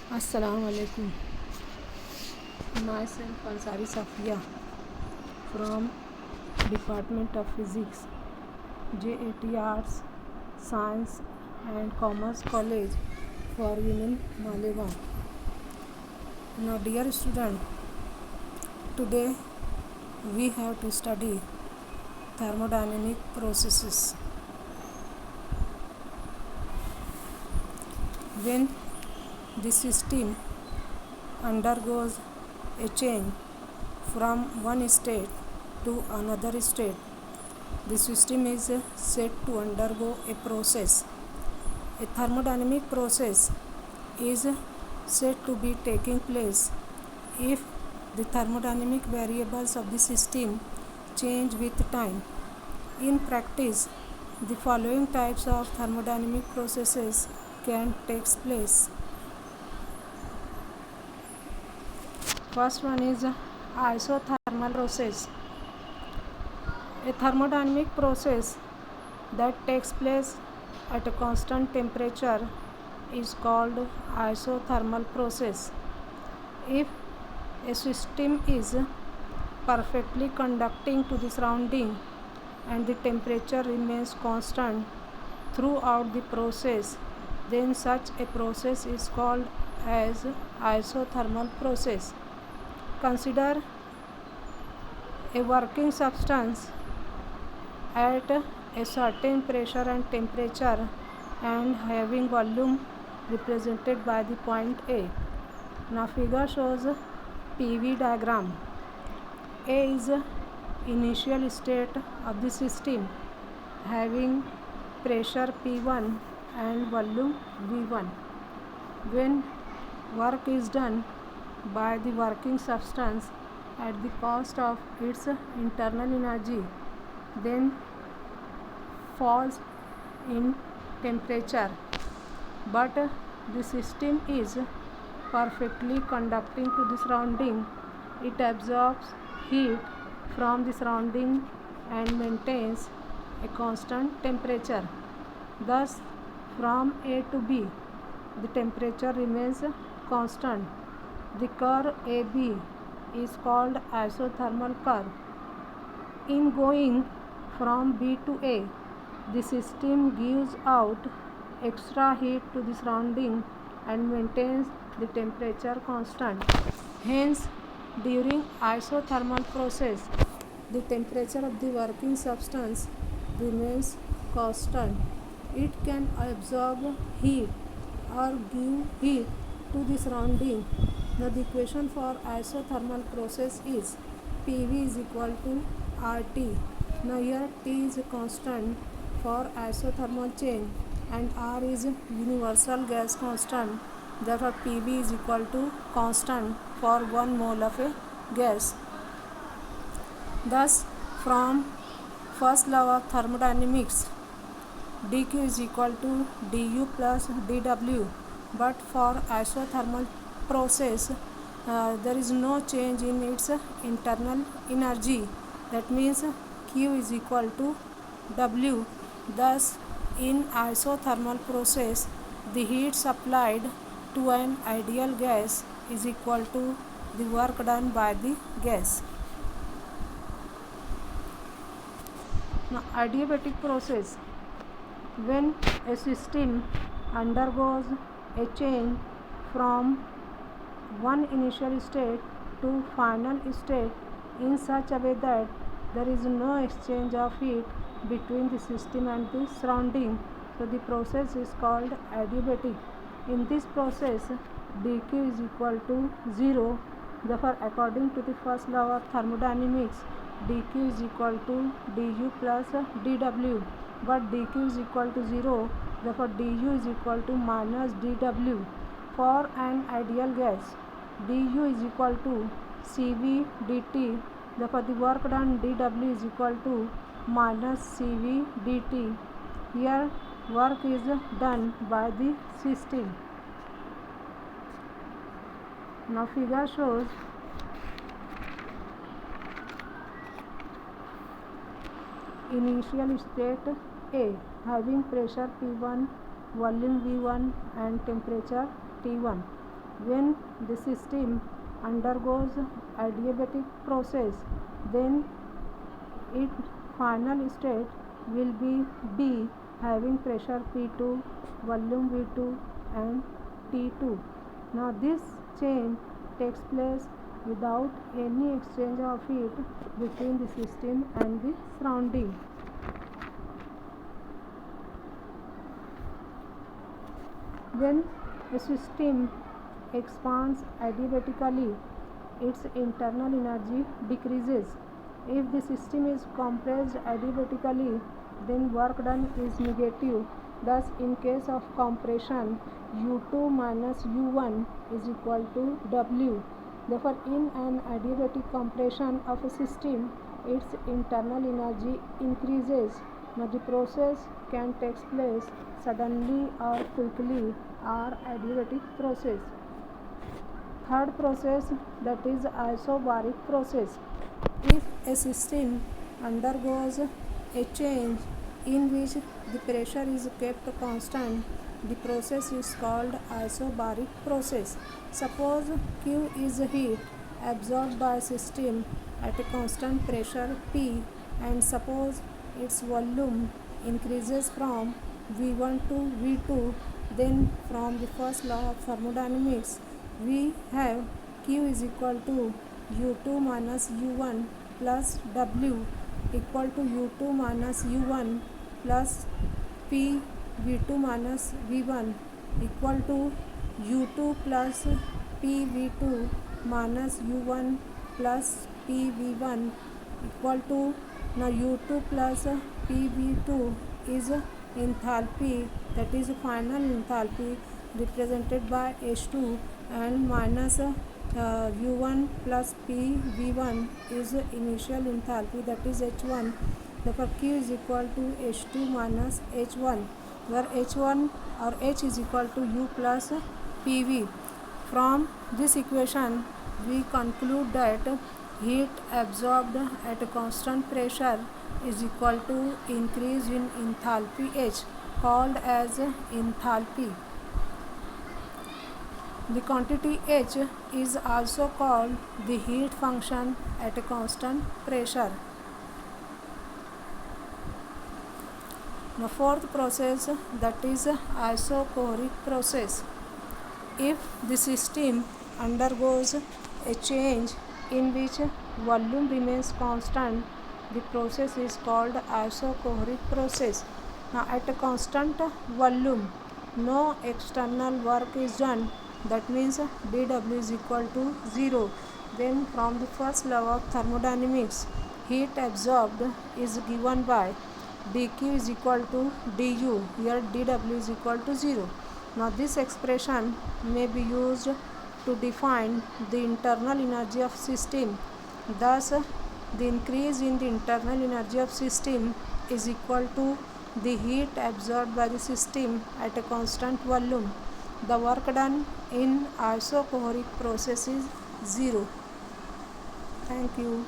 Assalamu alaikum. Myself Ansari Safia from Department of Physics, JAT Arts, Science and Commerce College for Women, Malegaon. Now, dear student, today we have to study thermodynamic processes. When the system undergoes a change from one state to another state, the system is said to undergo a process. A thermodynamic process is said to be taking place if the thermodynamic variables of the system change with time. In practice, the following types of thermodynamic processes can take place. First one is isothermal process. A thermodynamic process that takes place at a constant temperature is called isothermal process. If a system is perfectly conducting to the surrounding and the temperature remains constant throughout the process, then such a process is called as isothermal process. Consider a working substance at a certain pressure and temperature and having volume represented by the point A. Now figure shows PV diagram. A is initial state of the system having pressure P1 and volume V1. When work is done by the working substance at the cost of its internal energy, then falls in temperature, but the system is perfectly conducting to the surrounding. It absorbs heat from the surrounding and maintains a constant temperature. Thus, from A to B, the temperature remains constant. The curve AB is called isothermal curve. In going from B to A, the system gives out extra heat to the surrounding and maintains the temperature constant. Hence, during isothermal process, the temperature of the working substance remains constant. It can absorb heat or give heat to the surrounding. Now, the equation for isothermal process is PV is equal to RT. Now, here T is a constant for isothermal change and R is universal gas constant. Therefore, PV is equal to constant for 1 mole of a gas. Thus, from first law of thermodynamics, dq is equal to du plus dw, but for isothermal process there is no change in its internal energy. That means q is equal to w. Thus, in isothermal process, the heat supplied to an ideal gas is equal to the work done by the gas. Now, adiabatic process. When a system undergoes a change from one initial state to final state in such a way that there is no exchange of heat between the system and the surrounding, so the process is called adiabatic. In this process, dq is equal to 0. Therefore, according to the first law of thermodynamics, dq is equal to du plus dw, but dq is equal to 0. Therefore, du is equal to minus dw. For an ideal gas, du is equal to cv dt. Therefore, the work done dw is equal to minus cv dt. Here, work is done by the system. Now, figure shows initial state A having pressure P1, volume V1 and temperature T1. When the system undergoes adiabatic process, then its final state will be B, having pressure P2, volume V2 and T2. Now this change takes place without any exchange of heat between the system and the surrounding. When a system expands adiabatically, its internal energy decreases. If the system is compressed adiabatically, then work done is negative. Thus, in case of compression, U2 minus U1 is equal to W. Therefore, in an adiabatic compression of a system, its internal energy increases. Now, the process can take place suddenly or quickly, or adiabatic process. Third process, that is isobaric process. If a system undergoes a change in which the pressure is kept constant, the process is called isobaric process. Suppose Q is heat absorbed by system at a constant pressure P, and suppose its volume increases from V1 to V2, then from the first law of thermodynamics we have Q is equal to U2 minus U1 plus W equal to U2 minus U1 plus P V2 minus V1 equal to U2 plus P V2 minus U1 plus P V1 equal to, now U2 plus P V2 is enthalpy, that is final enthalpy represented by H2, and minus U1 plus P V1 is initial enthalpy, that is H1. Therefore, Q is equal to H2 minus H1, where H1 or H is equal to U plus PV. From this equation, we conclude that heat absorbed at a constant pressure is equal to increase in enthalpy H, called as enthalpy. The quantity H is also called the heat function at a constant pressure. The fourth process, that is isochoric process. If the system undergoes a change in which volume remains constant, the process is called isochoric process. Now, at a constant volume, no external work is done. That means dW is equal to 0. Then from the first law of thermodynamics, heat absorbed is given by dQ is equal to du, here dW is equal to 0. Now this expression may be used to define the internal energy of system. Thus, the increase in the internal energy of system is equal to the heat absorbed by the system at a constant volume. The work done in isochoric process is 0. Thank you.